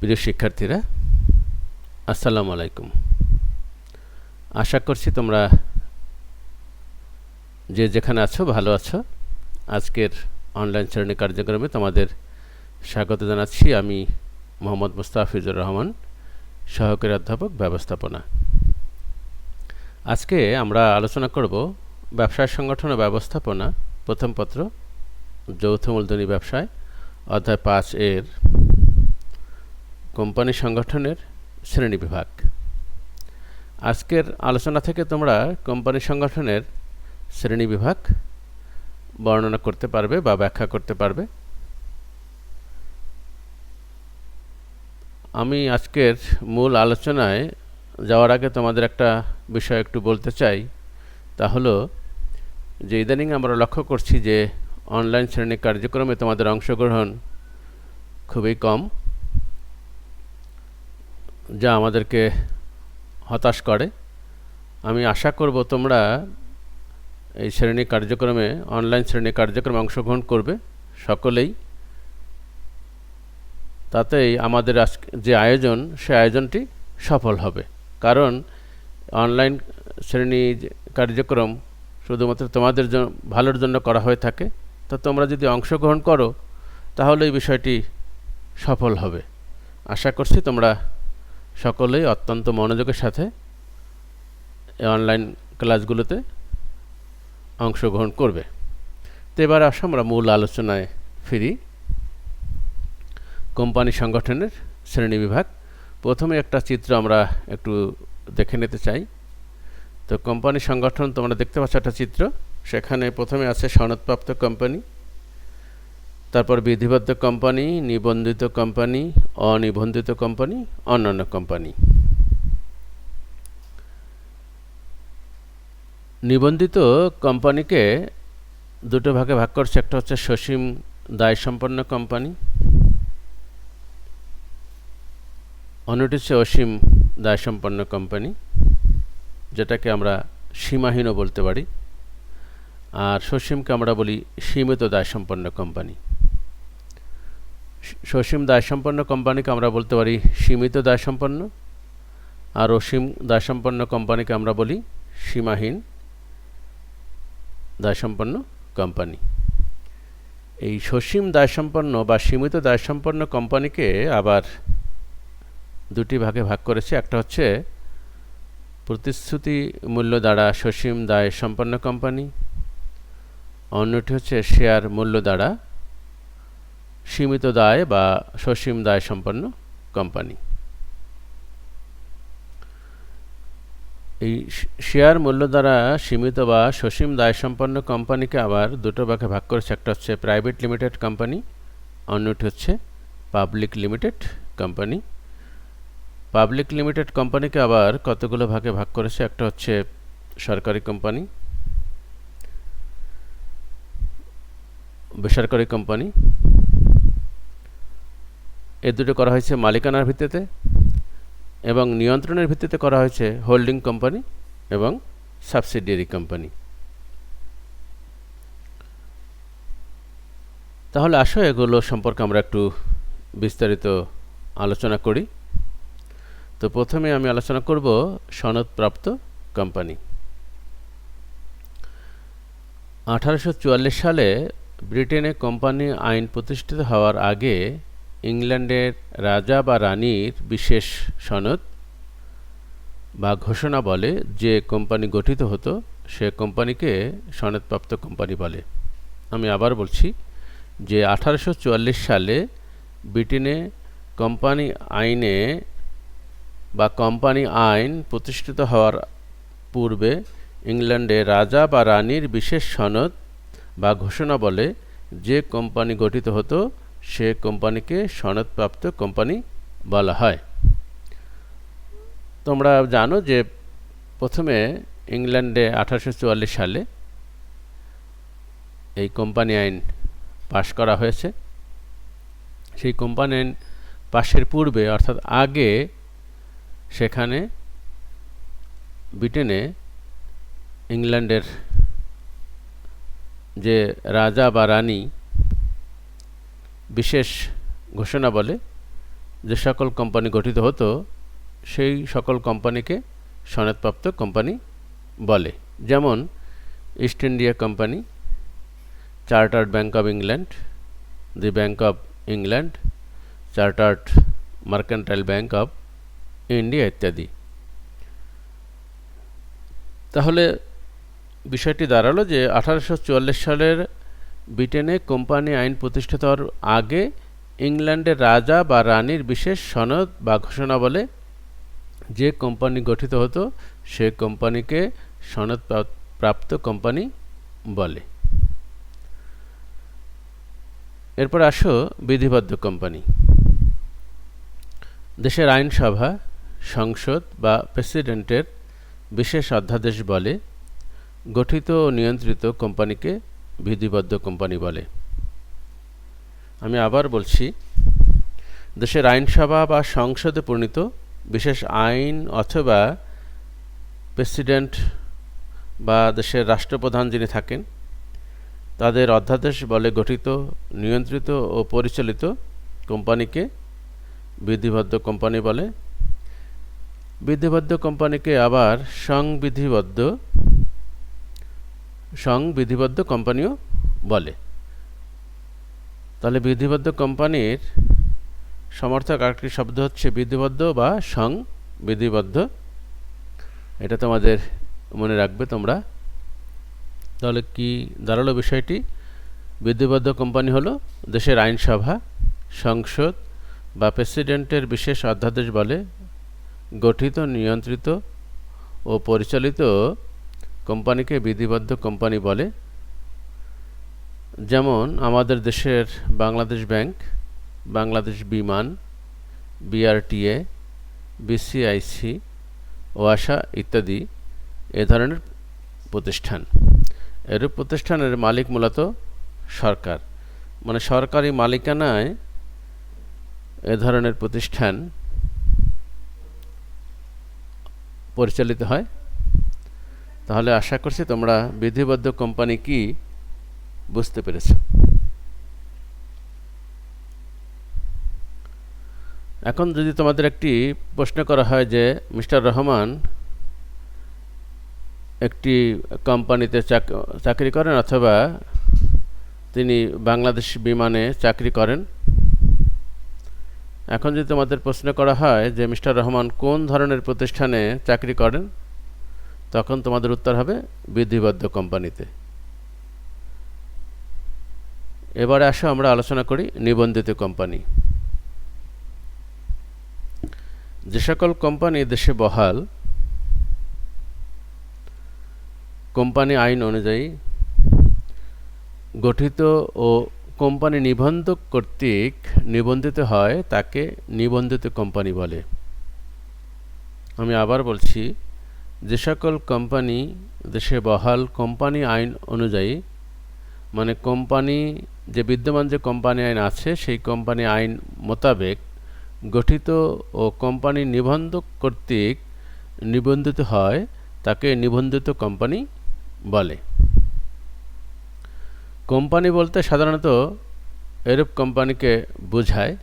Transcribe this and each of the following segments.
প্রিয় শিক্ষার্থীরা, আসসালামু আলাইকুম। আশা করছি তোমরা যে যেখানে আছো ভালো আছো। আজকের অনলাইন শ্রেণী কার্যক্রমে তোমাদের স্বাগত জানাচ্ছি। আমি মোহাম্মদ মুস্তাফিজুর রহমান, সহকারী অধ্যাপক ব্যবস্থাপনা। আজকে আমরা আলোচনা করব ব্যবসায় সংগঠন ও ব্যবস্থাপনা প্রথম পত্র, যৌথ মূলধনী ব্যবসায়, অধ্যায় 5 এর কোম্পানি সংগঠনের শ্রেণীবিভাগ। আজকের আলোচনা থেকে তোমরা কোম্পানি সংগঠনের শ্রেণীবিভাগ বর্ণনা করতে পারবে বা ব্যাখ্যা করতে পারবে। আমি আজকের মূল আলোচনায় যাওয়ার আগে তোমাদের একটা বিষয় একটু বলতে চাই। তা হলো যে ইদানিং আমরা লক্ষ্য করছি যে অনলাইন শ্রেণী কার্যক্রমে তোমাদের অংশগ্রহণ খুবই কম, যা আমাদেরকে হতাশ করে। আমি আশা করব তোমরা এই শ্রেণী কার্যক্রমে, অনলাইন শ্রেণী কার্যক্রমে অংশগ্রহণ করবে সকলেই। তাতেই আমাদের আজকে যে আয়োজন, সে আয়োজনটি সফল হবে। কারণ অনলাইন শ্রেণী কার্যক্রম শুধুমাত্র তোমাদের ভালোর জন্য করা হয়ে থাকে। তো তোমরা যদি অংশগ্রহণ করো তাহলে এই বিষয়টি সফল হবে। আশা করছি তোমরা সকলেই অত্যন্ত মনোযোগের সাথে এই অনলাইন ক্লাসগুলোতে অংশগ্রহণ করবে। তো এবার আসো আমরা মূল আলোচনায় ফিরি। কোম্পানি সংগঠনের শ্রেণীবিভাগ। প্রথমে একটা চিত্র আমরা একটু দেখে নিতে চাই। তো কোম্পানি সংগঠন তোমরা দেখতে পাচ্ছ একটা চিত্র। সেখানে প্রথমে আছে সনদপ্রাপ্ত কোম্পানি, তারপর বিধিবদ্ধ কোম্পানি, নিবন্ধিত কোম্পানি, অনিবন্ধিত কোম্পানি, অন্যান্য কোম্পানি। নিবন্ধিত কোম্পানিকে দুটো ভাগে ভাগ করছে। একটা হচ্ছে সসীম দায়সম্পন্ন কোম্পানি, অন্যটি হচ্ছে অসীম দায়সম্পন্ন কোম্পানি, যেটাকে আমরা সীমাহীনও বলতে পারি। আর সসীমকে আমরা বলি সীমিত দায়সম্পন্ন কোম্পানি। সসীম দায়সম্পন্ন কোম্পানিকে আমরা বলতে পারি সীমিত দায়সম্পন্ন, আর অসীম দায়সম্পন্ন কোম্পানিকে আমরা বলি সীমাহীন দায়সম্পন্ন কোম্পানি। এই সসীম দায়সম্পন্ন বা সীমিত দায়সম্পন্ন কোম্পানিকে আবার দুটি ভাগে ভাগ করেছে। একটা হচ্ছে প্রতিশ্রুতি মূল্য দ্বারা সসীম দায়সম্পন্ন কোম্পানি, অন্যটি হচ্ছে শেয়ার মূল্য দ্বারা সীমিত দায় বা সসীম দায়সম্পন্ন কোম্পানি। এই শেয়ার মূল্য দ্বারা সীমিত বা সসীম দায়সম্পন্ন কোম্পানিকে আবার দুটো ভাগে ভাগ করেছে। একটা হচ্ছে প্রাইভেট লিমিটেড কোম্পানি, অন্যটি হচ্ছে public limited company. Public limited কোম্পানিকে আবার কতগুলো ভাগে ভাগ করেছে। একটা হচ্ছে সরকারি কোম্পানি, বেসরকারি কোম্পানি। এ দুটো করা হয়েছে মালিকানার ভিত্তিতে, এবং নিয়ন্ত্রণের ভিত্তিতে করা হয়েছে হোল্ডিং কোম্পানি এবং সাবসিডিয়ারি কোম্পানি। তাহলে আসো এগুলো সম্পর্কে আমরা একটু বিস্তারিত আলোচনা করি। তো প্রথমে আমি আলোচনা করব সনদপ্রাপ্ত কোম্পানি। 1844 সালে ব্রিটেনে কোম্পানি আইন প্রতিষ্ঠিত হওয়ার আগে ইংল্যান্ডের রাজা বা রানীর বিশেষ সনদ বা ঘোষণা বলে যে কোম্পানি গঠিত হতো, সে কোম্পানিকে সনদপ্রাপ্ত কোম্পানি বলে। আমি আবার বলছি যে 1844 সালে ব্রিটেনে কোম্পানি আইনে বা কোম্পানি আইন প্রতিষ্ঠিত হওয়ার পূর্বে ইংল্যান্ডে রাজা বা রানীর বিশেষ সনদ বা ঘোষণা বলে যে কোম্পানি গঠিত হতো, সে কোম্পানিকে সনদপ্রাপ্ত কোম্পানি বলা হয়। তোমরা জানো যে প্রথমে ইংল্যান্ডে 1844 সালে এই কোম্পানি আইন পাশ করা হয়েছে। সেই কোম্পানি আইন পাশের পূর্বে, অর্থাৎ আগে, সেখানে ব্রিটেনে ইংল্যান্ডের যে রাজা বা রানী বিশেষ ঘোষণা বলে, যে সকল কোম্পানি গঠিত হতো সেই সকল কোম্পানিকে সনদপ্রাপ্ত কোম্পানি বলে। যেমন east India company, chartered bank of England, the bank of England, chartered mercantile bank of India ইত্যাদি। তাহলে বিষয়টি দাঁড়ালো যে 1844 সালের ব্রিটেনে কোম্পানি আইন প্রতিষ্ঠিত হওয়ার আগে ইংল্যান্ডের রাজা বা রানীর বিশেষ সনদ বা ঘোষণা বলে যে কোম্পানি গঠিত হতো সে কোম্পানিকে সনদ প্রাপ্ত কোম্পানি বলে। এরপর আসো বিধিবদ্ধ কোম্পানি। দেশের আইনসভা, সংসদ বা প্রেসিডেন্টের বিশেষ অধ্যাদেশ বলে গঠিত ও নিয়ন্ত্রিত কোম্পানিকে বিধিবদ্ধ কোম্পানি বলে। আমি আবার বলছি, দেশের আইনসভা বা সংসদে প্রণীত বিশেষ আইন অথবা প্রেসিডেন্ট বা দেশের রাষ্ট্রপ্রধান যিনি থাকেন তাদের অধ্যাদেশ বলে গঠিত, নিয়ন্ত্রিত ও পরিচালিত কোম্পানিকে বিধিবদ্ধ কোম্পানি বলে। বিধিবদ্ধ কোম্পানিকে আবার সংবিধিবদ্ধ কোম্পানিও বলে। তাহলে বিধিবদ্ধ কোম্পানির সমর্থক আরেকটি শব্দ হচ্ছে বিধিবদ্ধ বা সংবিধিবদ্ধ। এটা তোমাদের মনে রাখবে তোমরা। তাহলে কি দাঁড়ালো বিষয়টি? বিধিবদ্ধ কোম্পানি হলো দেশের আইনসভা, সংসদ বা প্রেসিডেন্টের বিশেষ অধ্যাদেশ বলে গঠিত, নিয়ন্ত্রিত ও পরিচালিত কোম্পানিকে বিধিবদ্ধ কোম্পানি বলে। যেমন আমাদের দেশের বাংলাদেশ ব্যাংক, বাংলাদেশ বিমান, বিআরটিএ, বিসিআইসি, ওয়াসা ইত্যাদি এ ধরনের প্রতিষ্ঠান। এরূপ প্রতিষ্ঠানের মালিক মূলত সরকার, মানে সরকারি মালিকানায় এ ধরনের প্রতিষ্ঠান পরিচালিত হয়। তাহলে আশা করছি তোমরা বিধিবদ্ধ কোম্পানি কি বুঝতে পেরেছ। এখন যদি তোমাদের একটি প্রশ্ন করা হয় যে মিস্টার রহমান একটি কোম্পানিতে চাকরি করেন অথবা তিনি বাংলাদেশ বিমানে চাকরি করেন, এখন যদি তোমাদের প্রশ্ন করা হয় যে মিস্টার রহমান কোন ধরনের প্রতিষ্ঠানে চাকরি করেন, তখন তোমাদের উত্তর হবে বিধিবদ্ধ কোম্পানিতে। এবারে আসো আমরা আলোচনা করি নিবন্ধিত কোম্পানি। যে সকল কোম্পানি দেশে বহাল কোম্পানি আইন অনুযায়ী গঠিত ও কোম্পানি নিবন্ধক কর্তৃক নিবন্ধিত হয় তাকে নিবন্ধিত কোম্পানি বলে। আমি আবার বলছি, যে সকল কোম্পানি দেশে বহাল কোম্পানি আইন অনুযায়ী, মানে কোম্পানি যে বিদ্যমান যে কোম্পানি আইন আছে সেই কোম্পানি আইন মোতাবেক গঠিত ও কোম্পানি নিবন্ধক কর্তৃক নিবন্ধিত হয় তাকে নিবন্ধিত কোম্পানি বলে। কোম্পানি বলতে সাধারণত এরূপ কোম্পানিকে বোঝায়।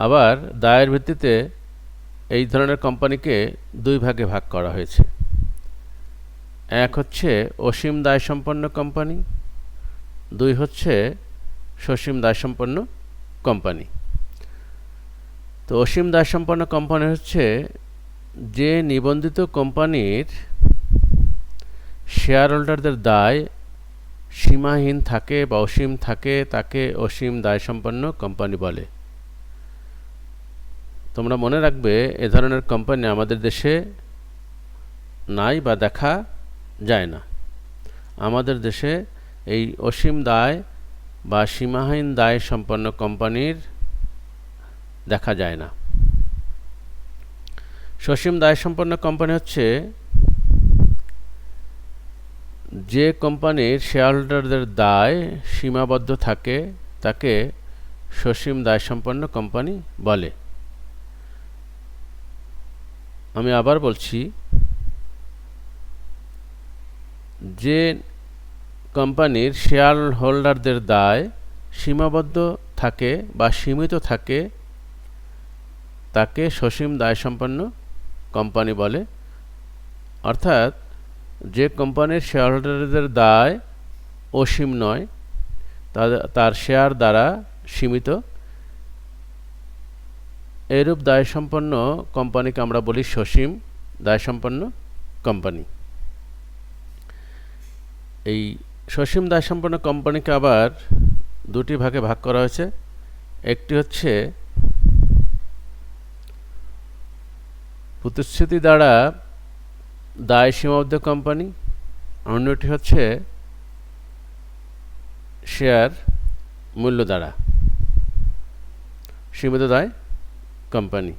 আবার দায়ের ভিত্তিতে এই ধরনের কোম্পানিকে দুই ভাগে ভাগ করা হয়েছে। এক হচ্ছে অসীম দায়সম্পন্ন কোম্পানি, দুই হচ্ছে সসীম দায়সম্পন্ন কোম্পানি। তো অসীম দায়সম্পন্ন কোম্পানি হচ্ছে যে নিবন্ধিত কোম্পানির শেয়ার হোল্ডারদের দায় সীমাহীন থাকে বা অসীম থাকে তাকে অসীম দায়সম্পন্ন কোম্পানি বলে। তোমরা মনে রাখবে এ ধরনের কোম্পানি আমাদের দেশে নাই বা দেখা যায় না। আমাদের দেশে এই অসীম দায় বা সীমাহীন দায় সম্পন্ন কোম্পানির দেখা যায় না। সসীম দায় সম্পন্ন কোম্পানি হচ্ছে যে কোম্পানির শেয়ার হোল্ডারদের দায় সীমাবদ্ধ থাকে তাকে সসীম দায়সম্পন্ন কোম্পানি বলে। আমি আবার বলছি, যে কোম্পানির শেয়ার হোল্ডারদের দায় সীমাবদ্ধ থাকে বা সীমিত থাকে তাকে সসীম দায়সম্পন্ন কোম্পানি বলে। অর্থাৎ যে কোম্পানির শেয়ারহোল্ডারদের দায় অসীম নয়, তার শেয়ার দ্বারা সীমিত, এরূপ দায়সম্পন্ন কোম্পানিকে আমরা বলি সসীম দায়সম্পন্ন কোম্পানি। এই সসীম দায়সম্পন্ন কোম্পানিকে আবার দুটি ভাগে ভাগ করা হয়েছে। একটি হচ্ছে প্রতিশ্রুতি দ্বারা দায় সীমাবদ্ধ কোম্পানি, অন্যটি হচ্ছে শেয়ার মূল্য দ্বারা সীমিত দায় কোম্পানি।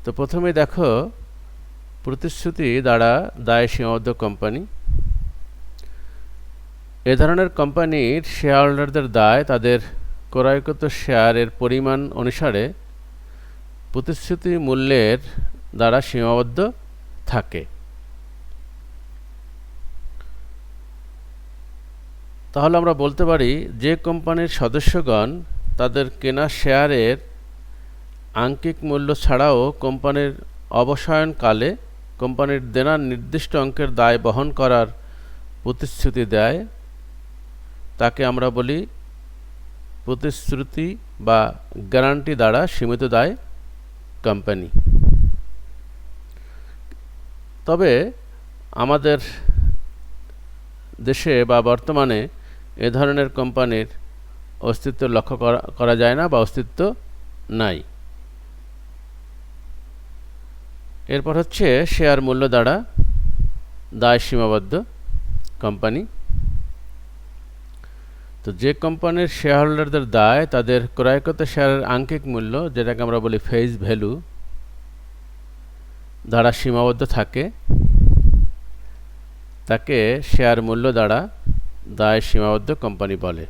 তো প্রথমে দেখো প্রতিশ্রুতি দ্বারা দায় সীমাবদ্ধ কোম্পানি। এ ধরনের কোম্পানির শেয়ারহোল্ডারদের দায় তাদের ক্রয়কৃত শেয়ারের পরিমাণ অনুসারে প্রতিশ্রুতি মূল্যের দ্বারা সীমাবদ্ধ থাকে। তাহলে আমরা বলতে পারি যে কোম্পানির সদস্যগণ তাদের কেনা শেয়ারের আঙ্কিক মূল্য ছাড়াও কোম্পানির অবসায়নকালে কোম্পানির দেনা নির্দিষ্ট অঙ্কের দায় বহন করার প্রতিশ্রুতি দেয়, তাকে আমরা বলি প্রতিশ্রুতি বা গ্যারান্টি দ্বারা সীমিত দায় কোম্পানি। তবে আমাদের দেশে বা বর্তমানে এ ধরনের কোম্পানির অস্তিত্ব লক্ষ্য করা যায় না বা অস্তিত্ব নাই। এরপর হচ্ছে শেয়ার মূল্য দ্বারা দায় সীমাবদ্ধ কোম্পানি। তো যে কোম্পানির শেয়ারহোল্ডারদের দায় তাদের ক্রয়কৃত শেয়ারের আঙ্কিক মূল্য, যেটাকে আমরা বলি ফেস ভ্যালু, দ্বারা সীমাবদ্ধ থাকে, তাকে শেয়ার মূল্য দ্বারা দায় সীমাবদ্ধ কোম্পানি বলে।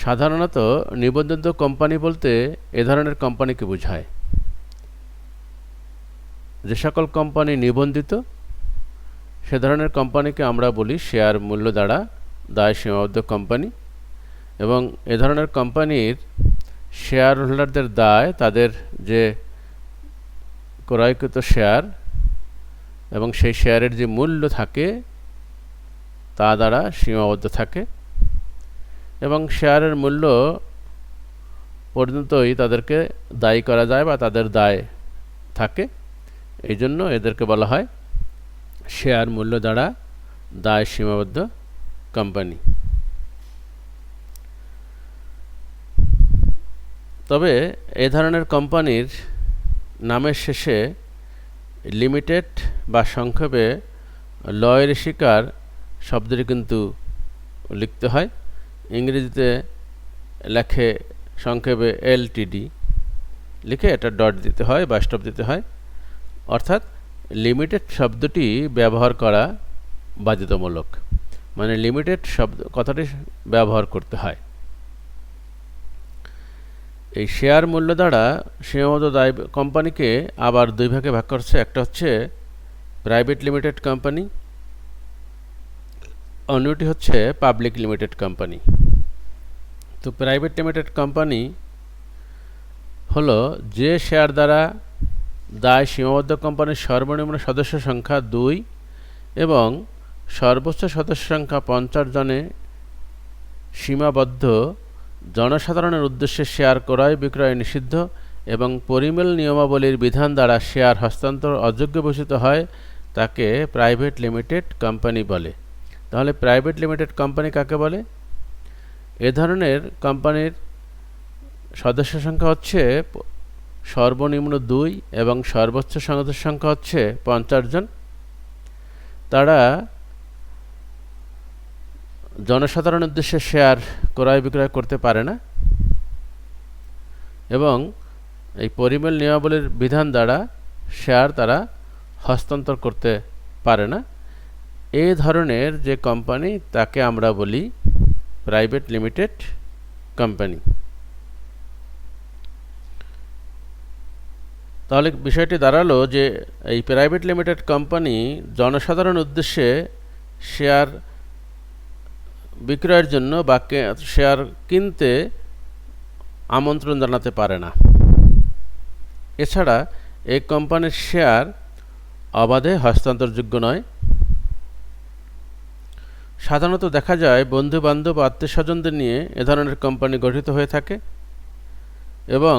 সাধারণত নিবন্ধিত কোম্পানি বলতে এ ধরনের কোম্পানিকে বোঝায়। যে সকল কোম্পানি নিবন্ধিত সে ধরনের কোম্পানিকে আমরা বলি শেয়ার মূল্য দ্বারা দায় সীমাবদ্ধ কোম্পানি, এবং এ ধরনের কোম্পানির শেয়ার হোল্ডারদের দায় তাদের যে ক্রয়কৃত শেয়ার এবং সেই শেয়ারের যে মূল্য থাকে তা দ্বারা সীমাবদ্ধ থাকে, এবং শেয়ারের মূল্য পর্যন্তই তাদেরকে দায়ী করা যায় বা তাদের দায় থাকে। এই জন্য এদেরকে বলা হয় শেয়ার মূল্য দ্বারা দায় সীমাবদ্ধ কোম্পানি। তবে এ ধরনের কোম্পানির নামের শেষে লিমিটেড বা সংক্ষেপে লয়ের শিকার শব্দটি কিন্তু লিখতে হয়। ইংরেজিতে লেখে সংক্ষেপে এলটিডি লিখে এটা ডট দিতে হয় বা স্টপ দিতে হয়, অর্থাৎ লিমিটেড শব্দটি ব্যবহার করা বাধ্যতামূলক, মানে লিমিটেড শব্দ কথাটি ব্যবহার করতে হয়। এই শেয়ার মূল্য দ্বারা সীমাবদ্ধ দায় কোম্পানিকে আবার দুই ভাগে ভাগ করছে। একটা হচ্ছে প্রাইভেট লিমিটেড কোম্পানি, অন্যটি হচ্ছে পাবলিক লিমিটেড কোম্পানি। তো প্রাইভেট লিমিটেড কোম্পানি হলো যে শেয়ার দ্বারা দায় সীমাবদ্ধ কোম্পানির সর্বনিম্ন সদস্য সংখ্যা 2 এবং সর্বোচ্চ সদস্য সংখ্যা 50 জনে সীমাবদ্ধ, জনসাধারণের উদ্দেশ্যে শেয়ার ক্রয় বিক্রয় নিষিদ্ধ এবং পরিমেল নিয়মাবলীর বিধান দ্বারা শেয়ার হস্তান্তর অযোগ্য ঘোষিত হয়, তাকে প্রাইভেট লিমিটেড কোম্পানি বলে। তাহলে প্রাইভেট লিমিটেড কোম্পানি কাকে বলে? এ ধরনের কোম্পানির সদস্য সংখ্যা হচ্ছে সর্বনিম্ন 2 এবং সর্বোচ্চ সদস্য সংখ্যা হচ্ছে 50 জন। তারা জনসাধারণের উদ্দেশ্যে শেয়ার ক্রয় বিক্রয় করতে পারে না এবং এই পরিমেল নিয়মাবলীর বিধান দ্বারা শেয়ার তারা হস্তান্তর করতে পারে না। এই ধরনের যে কোম্পানি তাকে আমরা বলি প্রাইভেট লিমিটেড কোম্পানি। তাহলে বিষয়টি দাঁড়ালো যে এই প্রাইভেট লিমিটেড কোম্পানি জনসাধারণ উদ্দেশ্যে শেয়ার বিক্রয়ের জন্য বা শেয়ার কিনতে আমন্ত্রণ জানাতে পারে না। এছাড়া এই কোম্পানির শেয়ার অবাধে হস্তান্তরযোগ্য নয়। সাধারণত দেখা যায় বন্ধু-বান্ধব ও আত্মীয়স্বজনদের নিয়ে এ ধরনের কোম্পানি গঠিত হয়ে থাকে এবং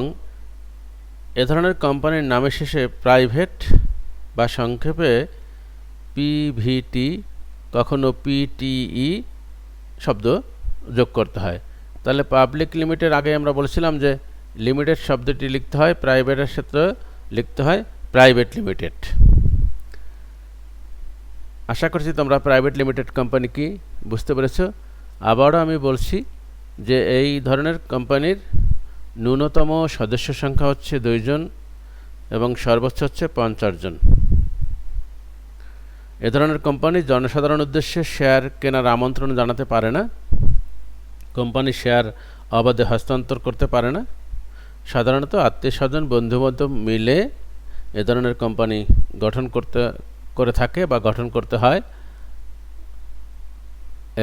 এ ধরনের কোম্পানির নামের শেষে প্রাইভেট বা সংক্ষেপে পিভিটি, কখনো পিটিই শব্দ যোগ করতে হয়। তাহলে পাবলিক লিমিটেড আগে আমরা বলেছিলাম যে লিমিটেড শব্দটি লিখতে হয়, প্রাইভেটের ক্ষেত্রে লিখতে হয় প্রাইভেট লিমিটেড। আশা করছি তোমরা প্রাইভেট লিমিটেড কোম্পানি কি বুঝতে পেরেছো। আবারও আমি বলছি যে এই ধরনের কোম্পানির ন্যূনতম সদস্য সংখ্যা হচ্ছে 2 জন এবং সর্বোচ্চ হচ্ছে 50 জন। এ ধরনের কোম্পানি জনসাধারণ উদ্দেশ্যে শেয়ার কেনার আমন্ত্রণ জানাতে পারে না, কোম্পানি শেয়ার অবাধে হস্তান্তর করতে পারে না। সাধারণত আত্মীয়স্বজন বন্ধুবান্ধব মিলে এ ধরনের কোম্পানি গঠন করে থাকে বা গঠন করতে হয়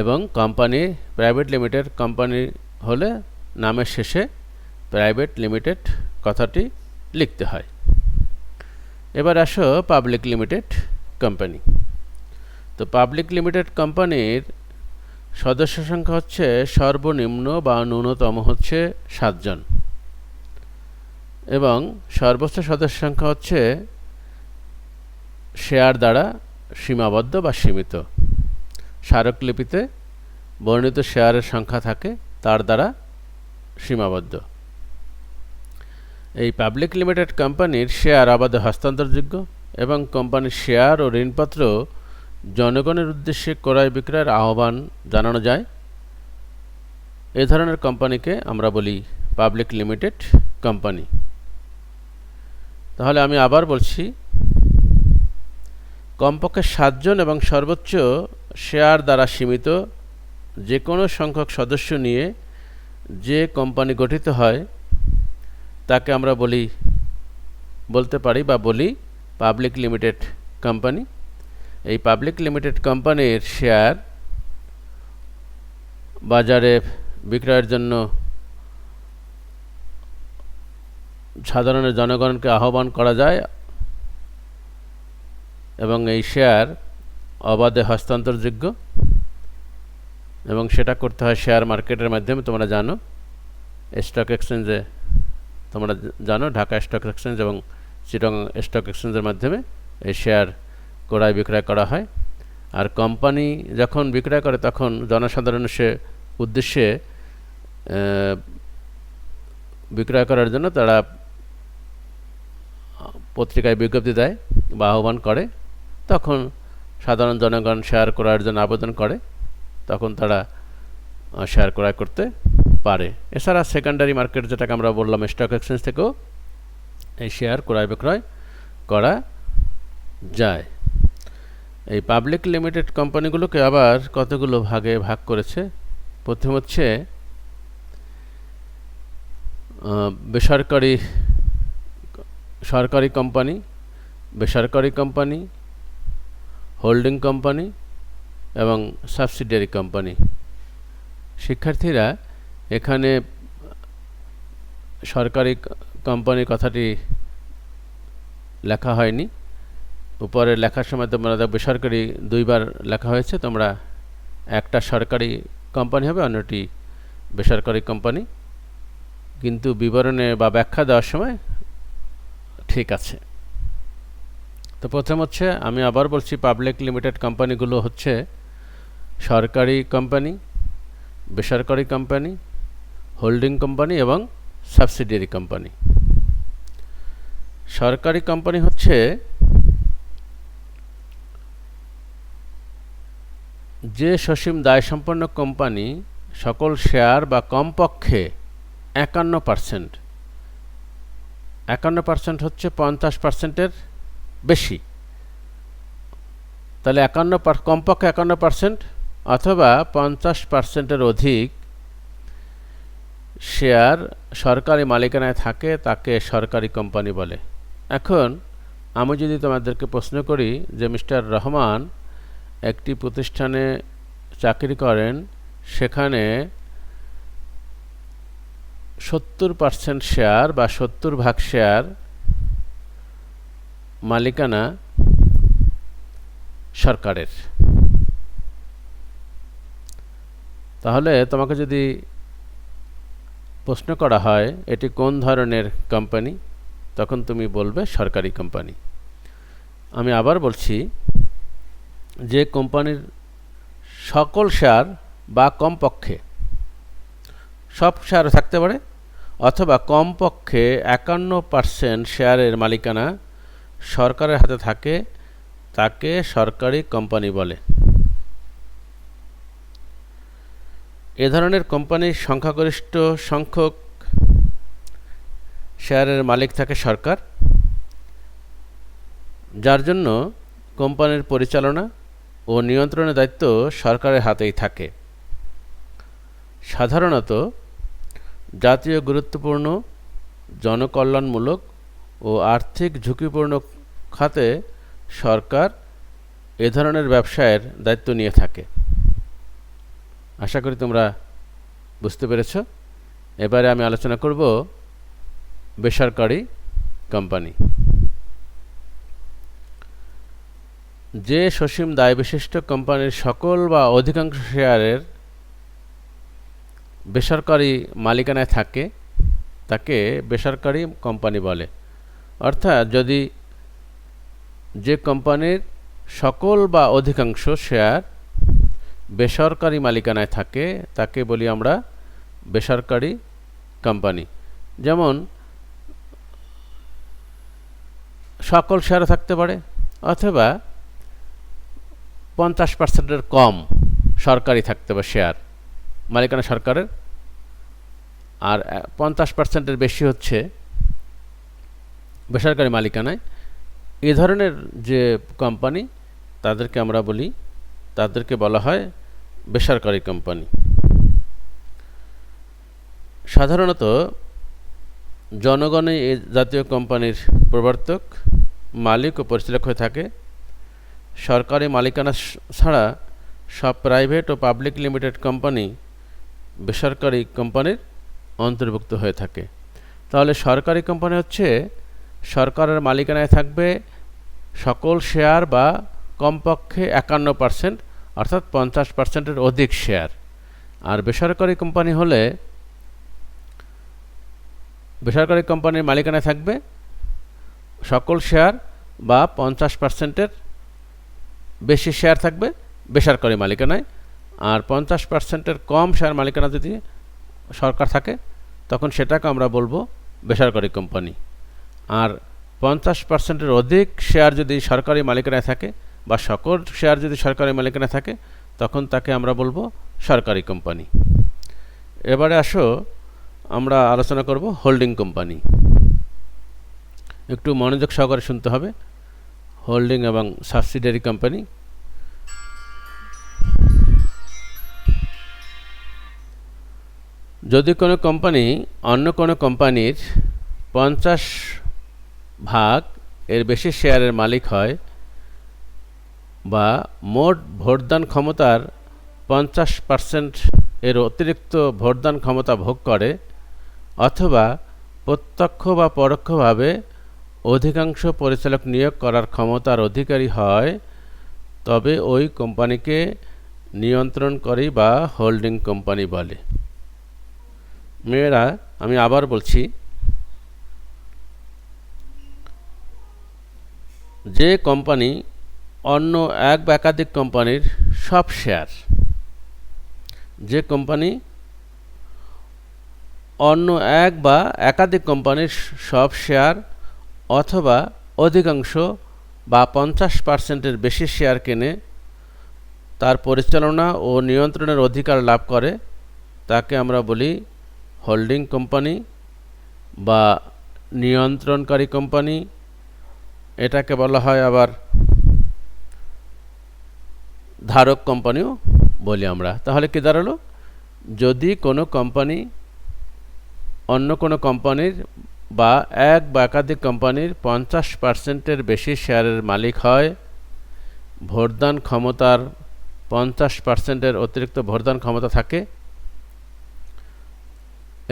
এবং কোম্পানি প্রাইভেট লিমিটেড কোম্পানি হলে নামের শেষে প্রাইভেট লিমিটেড কথাটি লিখতে হয়। এবার আসো পাবলিক লিমিটেড কোম্পানি। তো পাবলিক লিমিটেড কোম্পানির সদস্য সংখ্যা হচ্ছে সর্বনিম্ন বা ন্যূনতম হচ্ছে 7 জন এবং সর্বোচ্চ সদস্য সংখ্যা হচ্ছে শেয়ার দ্বারা সীমাবদ্ধ বা সীমিত। স্মারকলিপিতে বর্ণিত শেয়ারের সংখ্যা থাকে তার দ্বারা সীমাবদ্ধ। এই পাবলিক লিমিটেড কোম্পানির শেয়ার অবাধে হস্তান্তরযোগ্য এবং কোম্পানির শেয়ার ও ঋণপত্র জনগণের উদ্দেশ্যে ক্রয় বিক্রয়ের আহ্বান জানানো যায়। এ ধরনের কোম্পানিকে আমরা বলি পাবলিক লিমিটেড কোম্পানি। তাহলে আমি আবার বলছি, কমপক্ষে 7 জন এবং সর্বোচ্চ শেয়ার দ্বারা সীমিত যে কোনো সংখ্যক সদস্য নিয়ে যে কোম্পানি গঠিত হয় তাকে আমরা বলতে পারি বা বলি পাবলিক লিমিটেড কোম্পানি। এই পাবলিক লিমিটেড কোম্পানির শেয়ার বাজারে বিক্রয়ের জন্য সাধারণ জনগণকে আহ্বান করা যায় এবং এই শেয়ার অবাধে হস্তান্তরযোগ্য এবং সেটা করতে হয় শেয়ার মার্কেটের মাধ্যমে। তোমরা জানো স্টক এক্সচেঞ্জে, তোমরা জানো ঢাকা স্টক এক্সচেঞ্জ এবং চিটাগং স্টক এক্সচেঞ্জের মাধ্যমে এই শেয়ার ক্রয় বিক্রয় করা হয়। আর কোম্পানি যখন বিক্রয় করে তখন জনসাধারণের উদ্দেশ্যে বিক্রয় করার জন্য তারা পত্রিকায় বিজ্ঞপ্তি দেয় বা আহ্বান করে। তখন সাধারণ জনগণ শেয়ার ক্রয়ের জন্য আবেদন করে, তখন তারা শেয়ার ক্রয় করতে পারে। এছাড়া সেকেন্ডারি মার্কেট, যেটাকে আমরা বললাম স্টক এক্সচেঞ্জ, থেকেও এই শেয়ার ক্রয় বিক্রয় করা যায়। এই পাবলিক লিমিটেড কোম্পানিগুলোকে আবার কতগুলো ভাগে ভাগ করেছে। প্রথম হচ্ছে সরকারি কোম্পানি, বেসরকারি কোম্পানি, হোল্ডিং কোম্পানি এবং সাবসিডিয়ারি কোম্পানি। শিক্ষার্থীরা এখানে সরকারি কোম্পানি কথাটি লেখা হয়নি, উপরে লেখার সময় তোমরা বেসরকারি 2 বার লেখা হয়েছে। তোমরা একটা সরকারি কোম্পানি হবে, অন্যটি বেসরকারি কোম্পানি, কিন্তু বিবরণে বা ব্যাখ্যা দেওয়ার সময় ঠিক আছে। তো প্রথম হচ্ছে, আমি আবার বলছি, পাবলিক লিমিটেড কোম্পানিগুলো হচ্ছে সরকারি কোম্পানি, বেসরকারি কোম্পানি, হোল্ডিং কোম্পানি এবং সাবসিডিয়ারি কোম্পানি। সরকারি কোম্পানি হচ্ছে যে সসীম দায়সম্পন্ন কোম্পানি সকল শেয়ার বা কমপক্ষে 51% হচ্ছে 50%-এর বেশি। তাহলে কমপক্ষে 51% অথবা 50%-এর অধিক শেয়ার সরকারি মালিকানায় থাকে তাকে সরকারি কোম্পানি বলে। এখন আমি যদি তোমাদেরকে প্রশ্ন করি যে মিস্টার রহমান একটি প্রতিষ্ঠানে চাকরি করেন, সেখানে 70% শেয়ার বা 70 ভাগ শেয়ার মালিকানা সরকারের। তাহলে তোমাকে যদি প্রশ্ন করা হয় এটি কোন ধরনের কোম্পানি, তখন তুমি বলবে সরকারি কোম্পানি। আমি আবার বলছি, যে কোম্পানির সকল শেয়ার বা কমপক্ষে সব শেয়ার থাকতে পারে অথবা কমপক্ষে 51% শেয়ারের মালিকানা সরকারের হাতে থাকে তাকে সরকারি কোম্পানি বলে। এ ধরনের কোম্পানির সংখ্যাগরিষ্ঠ সংখ্যক শেয়ারের মালিক থাকে সরকার, যার জন্য কোম্পানির পরিচালনা ও নিয়ন্ত্রণের দায়িত্ব সরকারের হাতেই থাকে। সাধারণত জাতীয় গুরুত্বপূর্ণ, জনকল্যাণমূলক ও আর্থিক ঝুঁকিপূর্ণ খাতে সরকার এ ধরনের ব্যবসায়ের দায়িত্ব নিয়ে থাকে। আশা করি তোমরা বুঝতে পেরেছ। এবারে আমি আলোচনা করব বেসরকারি কোম্পানি। যে সসীম দায়বিশিষ্ট কোম্পানির সকল বা অধিকাংশ শেয়ারের বেসরকারি মালিকানায় থাকে তাকে বেসরকারি কোম্পানি বলে। অর্থাৎ যদি যে কোম্পানির সকল বা অধিকাংশ শেয়ার বেসরকারি মালিকানায় থাকে তাকে বলি আমরা বেসরকারি কোম্পানি। যেমন সকল শেয়ার থাকতে পারে অথবা 50%-এর কম সরকারি থাকতে পারে শেয়ার মালিকানা সরকারের, আর 50%-এর বেশি হচ্ছে বেসরকারি মালিকানায়। এ ধরনের যে কোম্পানি তাদেরকে বলা হয় বেসরকারি কোম্পানি। সাধারণত জনগণই এই জাতীয় কোম্পানির প্রবর্তক, মালিক ও পরিচালক হয়ে থাকে। সরকারি মালিকানা ছাড়া সব প্রাইভেট ও পাবলিক লিমিটেড কোম্পানি বেসরকারি কোম্পানির অন্তর্ভুক্ত হয়ে থাকে। তাহলে সরকারি কোম্পানি হচ্ছে সরকারের মালিকানায় থাকবে সকল শেয়ার বা কমপক্ষে 51%, অর্থাৎ 50%-এর অধিক শেয়ার। আর বেসরকারি কোম্পানি হলে বেসরকারি কোম্পানির মালিকানায় থাকবে সকল শেয়ার বা 50%-এর বেশি শেয়ার থাকবে বেসরকারি মালিকানায়, আর 50%-এর কম শেয়ার মালিকানা যদি সরকার থাকে তখন সেটাকে আমরা বলবো বেসরকারি কোম্পানি। আর 50%-এর অধিক শেয়ার যদি সরকারি মালিকানায় থাকে বা সকল শেয়ার যদি সরকারি মালিকানায় থাকে তখন তাকে আমরা বলবো সরকারি কোম্পানি। এবারে আসো আমরা আলোচনা করব হোল্ডিং কোম্পানি। একটু মনোযোগ সহকারে শুনতে হবে। হোল্ডিং এবং সাবসিডিয়ারি কোম্পানি। যদি কোনো কোম্পানি অন্য কোনো কোম্পানির 50% এর বেশি শেয়ারের মালিক হয় বা মোট ভোটদান ক্ষমতার 50% এর অতিরিক্ত ভোটদান ক্ষমতা ভোগ করে অথবা প্রত্যক্ষ বা পরোক্ষভাবে অধিকাংশ পরিচালক নিয়োগ করার ক্ষমতার অধিকারী হয়, তবে ওই কোম্পানিকে নিয়ন্ত্রণকারী বা হোল্ডিং কোম্পানি বলে। মেয়েরা, আমি আবার বলছি, যে কোম্পানি অন্য এক বা একাধিক কোম্পানির সব শেয়ার, যে কোম্পানি অন্য এক বা একাধিক কোম্পানির সব শেয়ার অথবা অধিকাংশ বা 50%-এর বেশি শেয়ার কেনে তার পরিচালনা ও নিয়ন্ত্রণের অধিকার লাভ করে তাকে আমরা বলি হোল্ডিং কোম্পানি বা নিয়ন্ত্রণকারী কোম্পানি। এটাকে বলা হয় আবার ধারক কোম্পানিও বলি আমরা। তাহলে কি দাঁড়ালো? যদি কোনো কোম্পানি অন্য কোনো কোম্পানির বা এক বা একাধিক কোম্পানির 50%-এর বেশি শেয়ারের মালিক হয়, ভোটদান ক্ষমতার 50%-এর অতিরিক্ত ভোটদান ক্ষমতা থাকে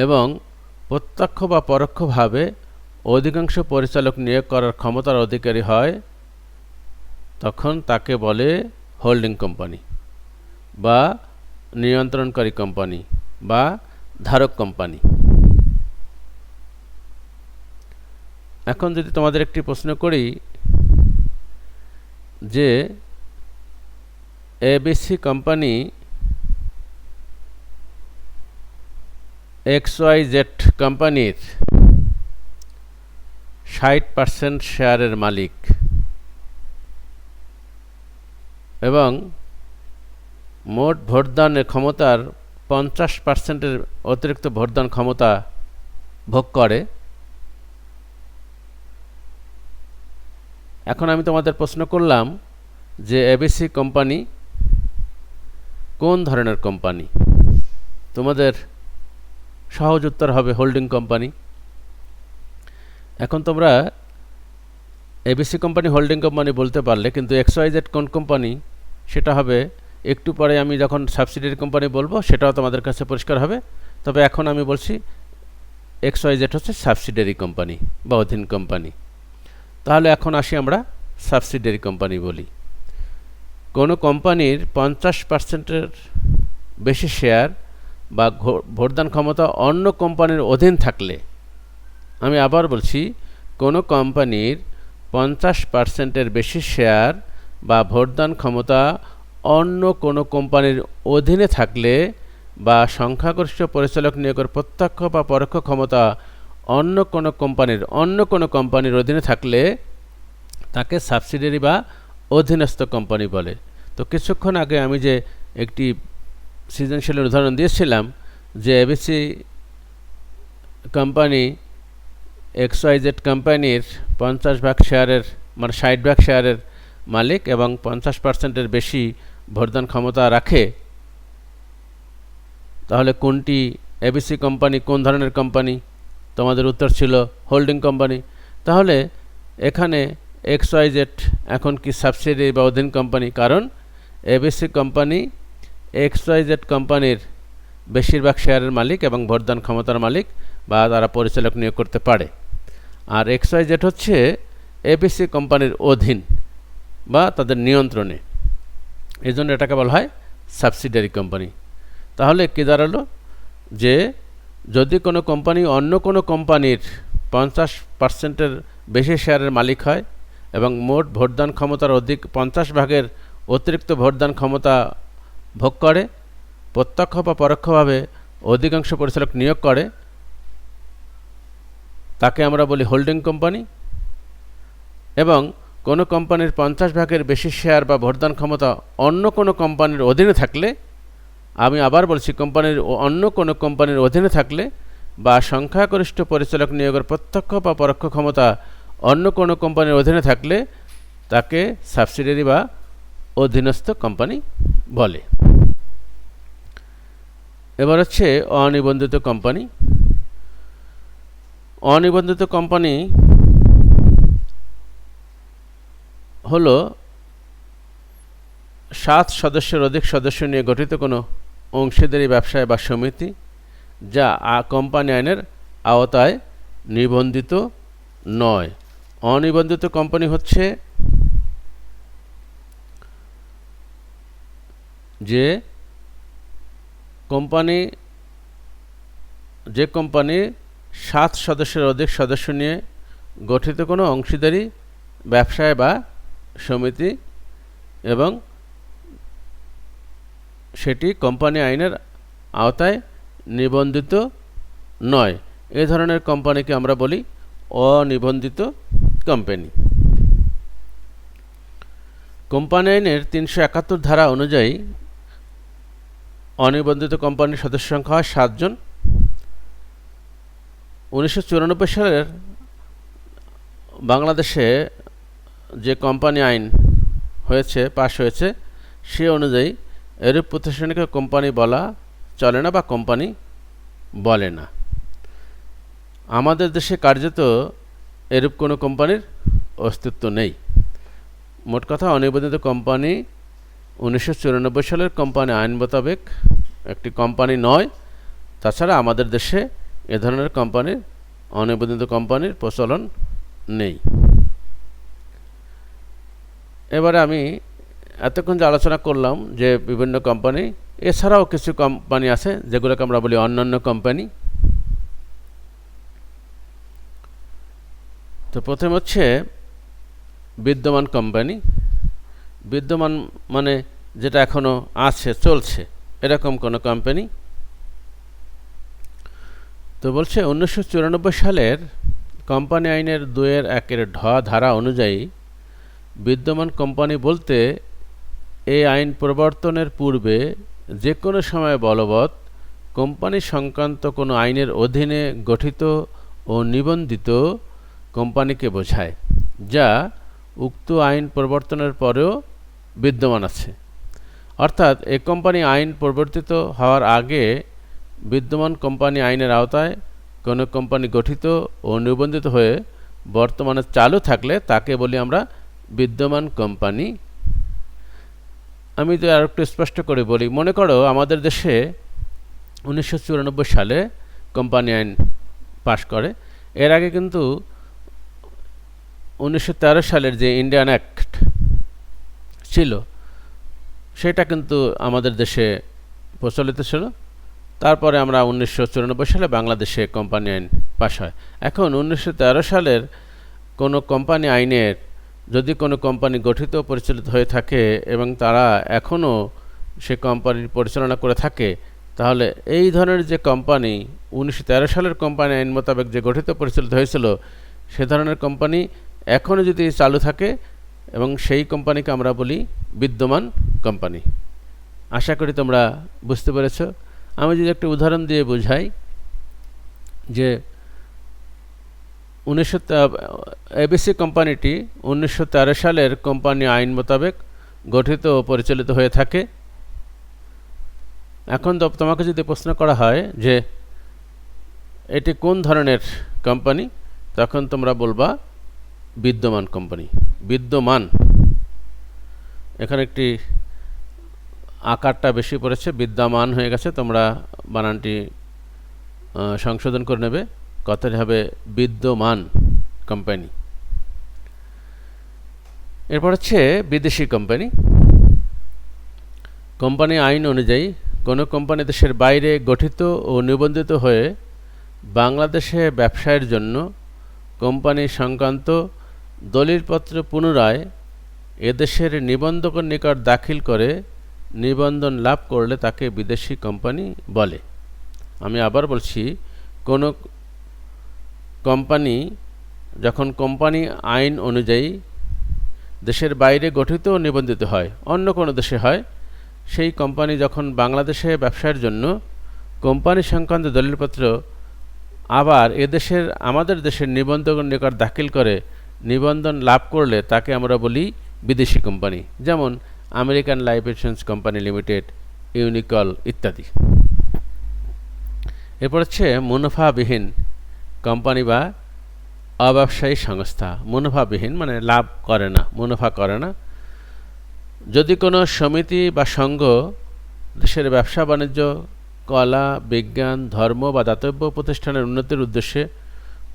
এবং প্রত্যক্ষ বা পরোক্ষভাবে অধিকাংশ পরিচালক নিয়োগ করার ক্ষমতার অধিকারী হয় তখন তাকে বলে হোল্ডিং কোম্পানি বা নিয়ন্ত্রণকারী কোম্পানি বা ধারক কোম্পানি। এখন যদি তোমাদের একটি প্রশ্ন করি যে এবিসি কোম্পানি XYZ কোম্পানির 60% শেয়ারের মালিক এবং মোট ভোটদানের ক্ষমতার 50%-এর অতিরিক্ত ভোটদান ক্ষমতা ভোগ করে। এখন আমি তোমাদের প্রশ্ন করলাম যে এবিসি কোম্পানি কোন ধরনের কোম্পানি? তোমাদের সহজ উত্তর হবে হোল্ডিং কোম্পানি। এখন তোমরা এবিসি কোম্পানি হোল্ডিং কোম্পানি বলতে পারলে, কিন্তু XYZ কোন কোম্পানি সেটা হবে একটু পরে, আমি যখন সাবসিডিয়ারি কোম্পানি বলবো সেটাও তোমাদের কাছে পরিষ্কার হবে। তবে এখন আমি বলছি XYZ হচ্ছে সাবসিডিয়ারি কোম্পানি বা অধীন কোম্পানি। তাহলে এখন আসি আমরা সাবসিডিয়ারি কোম্পানি বলি। কোনো কোম্পানির 50%-এর বেশি শেয়ার বা ভোটদান ক্ষমতা অন্য কোম্পানির অধীন থাকলে, আমি আবার বলছি, কোনো কোম্পানির 50%-এর বেশি শেয়ার বা ভোটদান ক্ষমতা অন্য কোনো কোম্পানির অধীনে থাকলে বা সংখ্যাগরিষ্ঠ পরিচালক নিয়োগের প্রত্যক্ষ বা পরোক্ষ ক্ষমতা অন্য কোনো কোম্পানির অধীনে থাকলে তাকে সাবসিডিয়ারি বা অধীনস্থ কোম্পানি বলে। তো কিছুক্ষণ আগে আমি যে একটি সৃজনশীলের উদাহরণ দিয়েছিলাম যে এবিসি কোম্পানি XYZ কোম্পানির 50% শেয়ারের মানে 60% শেয়ারের মালিক এবং 50%-এর বেশি ভোটদান ক্ষমতা রাখে, তাহলে কোনটি এবিসি কোম্পানি কোন ধরনের কোম্পানি? তোমাদের উত্তর ছিল হোল্ডিং কোম্পানি। তাহলে এখানে XYZ এখন কি সাবসিডিয়ারি বা অধীন কোম্পানি? কারণ এবিসি কোম্পানি XYZ কোম্পানির বেশিরভাগ শেয়ারের মালিক এবং ভোটদান ক্ষমতার মালিক বা তারা পরিচালক নিয়োগ করতে পারে। আর XYZ হচ্ছে এবিসি কোম্পানির অধীন বা তাদের নিয়ন্ত্রণে, এই জন্য এটাকে বলা হয় সাবসিডিয়ারি কোম্পানি। তাহলে কি দাঁড়ালো যে যদি কোনো কোম্পানি অন্য কোনো কোম্পানির 50%-এর বেশি শেয়ারের মালিক হয় এবং মোট ভোটদান ক্ষমতার 50% অতিরিক্ত ভোটদান ক্ষমতা ভোগ করে, প্রত্যক্ষ বা পরোক্ষভাবে অধিকাংশ পরিচালক নিয়োগ করে, তাকে আমরা বলি হোল্ডিং কোম্পানি। এবং কোনো কোম্পানির 50% বেশি শেয়ার বা ভোটদান ক্ষমতা অন্য কোনো কোম্পানির অধীনে থাকলে, আমি আবার বলছি অন্য কোনো কোম্পানির অধীনে থাকলে বা সংখ্যাগরিষ্ঠ পরিচালক নিয়োগের প্রত্যক্ষ বা পরোক্ষ ক্ষমতা অন্য কোনো কোম্পানির অধীনে থাকলে তাকে সাবসিডিয়ারি বা অধীনস্থ কোম্পানি বলে। এবার হচ্ছে অনিবন্ধিত কোম্পানি। অনিবন্ধিত কোম্পানি হলো 7 সদস্যের অধিক সদস্য নিয়ে গঠিত কোনো অংশীদারি ব্যবসায় বা সমিতি যা কোম্পানি আইনের আওতায় নিবন্ধিত নয়। অনিবন্ধিত কোম্পানি হচ্ছে যে কোম্পানি 7 সদস্যের অধিক সদস্য নিয়ে গঠিত কোনো অংশীদারি ব্যবসায় বা সমিতি এবং সেটি কোম্পানি আইনের আওতায় নিবন্ধিত নয়, এ ধরনের কোম্পানিকে আমরা বলি অনিবন্ধিত কোম্পানি। কোম্পানি আইনের 371 ধারা অনুযায়ী অনিবন্ধিত কোম্পানির সদস্য সংখ্যা হয় 7 জন। 1994 সালের বাংলাদেশে যে কোম্পানি আইন পাশ হয়েছে সে অনুযায়ী এরূপ প্রতিষ্ঠানকে কোম্পানি বলা চলে না বা কোম্পানি বলে না। আমাদের দেশে কার্যত এরূপ কোনো কোম্পানির অস্তিত্ব নেই। মোট কথা, অনিবন্ধিত কোম্পানি 1994 সালের কোম্পানি আইন মোতাবেক একটি কোম্পানি নয়। তাছাড়া আমাদের দেশে এ ধরনের কোম্পানির অনিবন্ধিত কোম্পানির প্রচলন নেই। এবারে আমি এতক্ষণ যে আলোচনা করলাম যে বিভিন্ন কোম্পানি, এছাড়াও কিছু কোম্পানি আছে যেগুলোকে আমরা বলি অন্যান্য কোম্পানি। তো প্রথম হচ্ছে বিদ্যমান কোম্পানি। বিদ্যমান মানে যেটা এখনো আছে, চলছে, এরকম কোনো কোম্পানি। তো বলছে 1994 সালের কোম্পানি আইনের 2-1 ধারা অনুযায়ী বিদ্যমান কোম্পানি বলতে এই আইন প্রবর্তনের পূর্বে যে কোনো সময় বলবৎ কোম্পানি সংক্রান্ত কোনো আইনের অধীনে গঠিত ও নিবন্ধিত কোম্পানিকে বোঝায়, যা উক্ত আইন প্রবর্তনের পরেও বিদ্যমান আছে। অর্থাৎ এই কোম্পানি আইন প্রবর্তিত হওয়ার আগে বিদ্যমান কোম্পানি আইনের আওতায় কোনো কোম্পানি গঠিত ও নিবন্ধিত হয়ে বর্তমানে চালু থাকলে তাকে বলি আমরা বিদ্যমান কোম্পানি। আমি তো আর একটু স্পষ্ট করে বলি, মনে করো আমাদের দেশে 1994 সালে কোম্পানি আইন পাশ করে। এর আগে কিন্তু 1913 সালের যে ইন্ডিয়ান অ্যাক্ট ছিল সেটা কিন্তু আমাদের দেশে প্রচলিত ছিল। তারপরে আমরা 1994 সালে বাংলাদেশে কোম্পানি আইন পাশ হয়। এখন 1913 সালের কোনো কোম্পানি আইনের যদি কোনো কোম্পানি গঠিত পরিচালিত হয়ে থাকে এবং তারা এখনও সে কোম্পানির পরিচালনা করে থাকে, তাহলে এই ধরনের যে কোম্পানি 1913 সালের কোম্পানি আইন মোতাবেক যে গঠিত পরিচালিত হয়েছিল সে ধরনের কোম্পানি এখনও যদি চালু থাকে এবং সেই কোম্পানিকে আমরা বলি বিদ্যমান কোম্পানি। আশা করি তোমরা বুঝতে পেরেছ। আমি যদি একটা উদাহরণ দিয়ে বোঝাই যে এবিসি কোম্পানিটি 1913 সালের কোম্পানি আইন মোতাবেক গঠিত ও পরিচালিত হয়ে থাকে। এখন তোমাকে যদি প্রশ্ন করা হয় যে এটি কোন ধরনের কোম্পানি, তখন তোমরা বলবা বিদ্যমান কোম্পানি। বিদ্যমান, এখানে একটি আকারটা বেশি পড়েছে, বিদ্যমান হয়ে গেছে, তোমরা বানানটি সংশোধন করে নেবে। কথাটি হবে বিদ্যমান কোম্পানি। এরপর হচ্ছে বিদেশি কোম্পানি। কোম্পানি আইন অনুযায়ী কোনো কোম্পানি দেশের বাইরে গঠিত ও নিবন্ধিত হয়ে বাংলাদেশে ব্যবসায়ের জন্য কোম্পানি সংক্রান্ত দলিলপত্র পুনরায় এদেশের নিবন্ধকের নিকট দাখিল করে নিবন্ধন লাভ করলে তাকে বিদেশি কোম্পানি বলে। আমি আবার বলছি, কোনো কোম্পানি যখন কোম্পানি আইন অনুযায়ী দেশের বাইরে গঠিত ও নিবন্ধিত হয়, অন্য কোনো দেশে হয়, সেই কোম্পানি যখন বাংলাদেশে ব্যবসার জন্য কোম্পানি সংক্রান্ত দলিলপত্র আবার আমাদের দেশের নিবন্ধকের নিকট দাখিল করে নিবন্ধন লাভ করলে তাকে আমরা বলি বিদেশি কোম্পানি। যেমন American life insurance company limited, ইউনিকল ইত্যাদি। এরপর হচ্ছে মুনাফাবিহীন কোম্পানি বা অব্যবসায়ী সংস্থা। মুনাফাবিহীন মানে লাভ করে না, মুনাফা করে না। যদি কোনো সমিতি বা সংঘ দেশের ব্যবসা বাণিজ্য, কলা, বিজ্ঞান, ধর্ম বা দাতব্য প্রতিষ্ঠানের উন্নতির উদ্দেশ্যে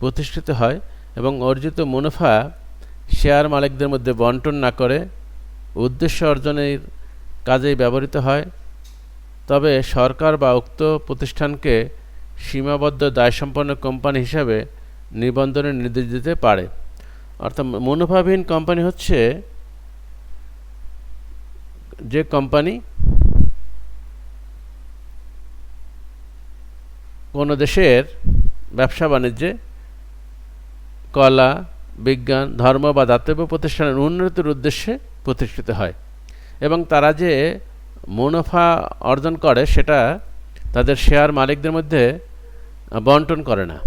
প্রতিষ্ঠিত হয় এবং অর্জিত মুনাফা শেয়ার মালিকদের মধ্যে বন্টন না করে উদ্দেশ্য অর্জনের কাজেই ব্যবহৃত হয়, তবে সরকার বা উক্ত প্রতিষ্ঠানকে সীমাবদ্ধ দায়সম্পন্ন কোম্পানি হিসাবে নিবন্ধনের নির্দেশ দিতে পারে। অর্থাৎ মুনাফাবিহীন কোম্পানি হচ্ছে যে কোম্পানি কোনো দেশের ব্যবসা বাণিজ্যে, কলা, বিজ্ঞান, ধর্ম বা দাতব্য প্রতিষ্ঠানের উন্নতির উদ্দেশ্যে প্রতিষ্ঠিত হয় এবং তারা যে মুনাফা অর্জন করে সেটা তাদের শেয়ার মালিকদের মধ্যে বন্টন করে না,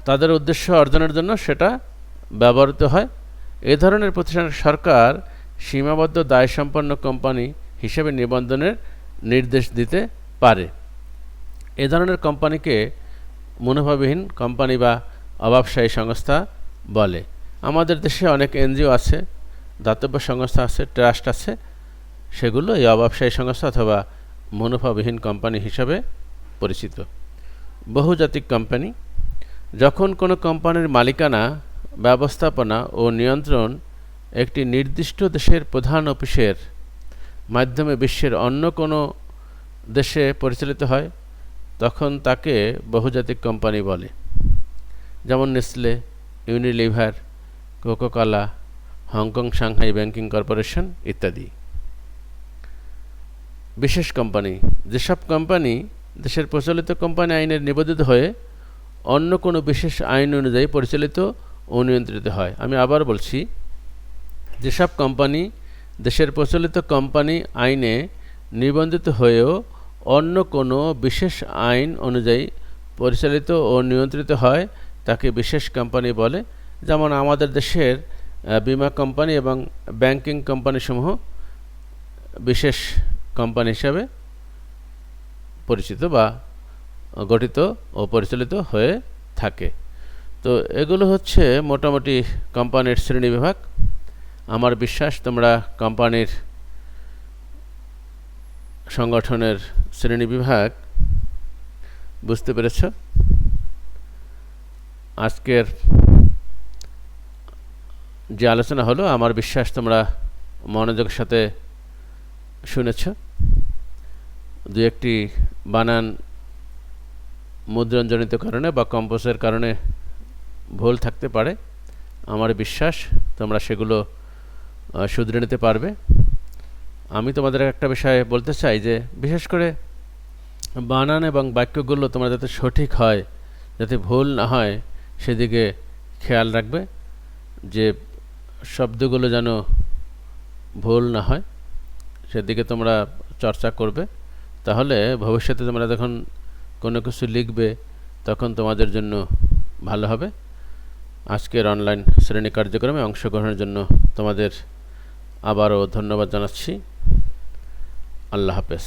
তাদের উদ্দেশ্য অর্জনের জন্য সেটা ব্যবহৃত হয়। এ ধরনের প্রতিষ্ঠানের সরকার সীমাবদ্ধ দায়সম্পন্ন কোম্পানি হিসেবে নিবন্ধনের নির্দেশ দিতে পারে। এ ধরনের কোম্পানিকে মুনাফাবিহীন কোম্পানি বা অব্যবসায়ী সংস্থা বলে। আমাদের দেশে অনেক এনজিও আছে, দাতব্য সংস্থা আছে, ট্রাস্ট আছে, সেগুলো এই অব্যবসায়ী সংস্থা অথবা মুনাফাবিহীন কোম্পানি হিসাবে পরিচিত। বহুজাতিক কোম্পানি। যখন কোনো কোম্পানির মালিকানা, ব্যবস্থাপনা ও নিয়ন্ত্রণ একটি নির্দিষ্ট দেশের প্রধান অফিসের মাধ্যমে বিশ্বের অন্য কোনো দেশে পরিচালিত হয়, তখন তাকে বহুজাতিক কোম্পানি বলে। যেমন Nestle, Unilever, Coca Cola, Hong Kong Shanghai banking corporation ইত্যাদি। বিশেষ কোম্পানি: যেসব কোম্পানি দেশের প্রচলিত কোম্পানি আইনের নিবন্ধিত হয়ে অন্য কোনো বিশেষ আইন অনুযায়ী পরিচালিত ও নিয়ন্ত্রিত হয়। আমি আবার বলছি, যেসব কোম্পানি দেশের প্রচলিত কোম্পানি আইনে নিবন্ধিত হয়েও অন্য কোনো বিশেষ আইন অনুযায়ী পরিচালিত ও নিয়ন্ত্রিত হয় তাকে বিশেষ কোম্পানি বলে। যেমন আমাদের দেশের বীমা কোম্পানি এবং ব্যাংকিং কোম্পানিসমূহ বিশেষ কোম্পানি হিসাবে পরিচিত বা গঠিত ও পরিচালিত হয়ে থাকে। তো এগুলো হচ্ছে মোটামুটি কোম্পানির শ্রেণীবিভাগ। আমার বিশ্বাস তোমরা কোম্পানির সংগঠনের শ্রেণীবিভাগ বুঝতে পেরেছ। আজকের যে আলোচনা হলো আমার বিশ্বাস তোমরা মনোযোগের সাথে শুনেছ। দু একটি বানান মুদ্রণজনিত কারণে বা কম্পোজের কারণে ভুল থাকতে পারে। আমার বিশ্বাস তোমরা সেগুলো শুধরে নিতে পারবে। আমি তোমাদের একটা বিষয় বলতে চাই যে বিশেষ করে বানান এবং বাক্যগুলো তোমরা যাতে সঠিক হয়, যাতে ভুল না হয় সেদিকে খেয়াল রাখবে, যে শব্দগুলো যেন ভুল না হয় সেদিকে তোমরা চর্চা করবে। তাহলে ভবিষ্যতে তোমরা যখন কোনো কিছু লিখবে তখন তোমাদের জন্য ভালো হবে। আজকের অনলাইন শ্রেণী কার্যক্রমে অংশগ্রহণের জন্য তোমাদের আবারও ধন্যবাদ জানাচ্ছি। আল্লাহ হাফেজ।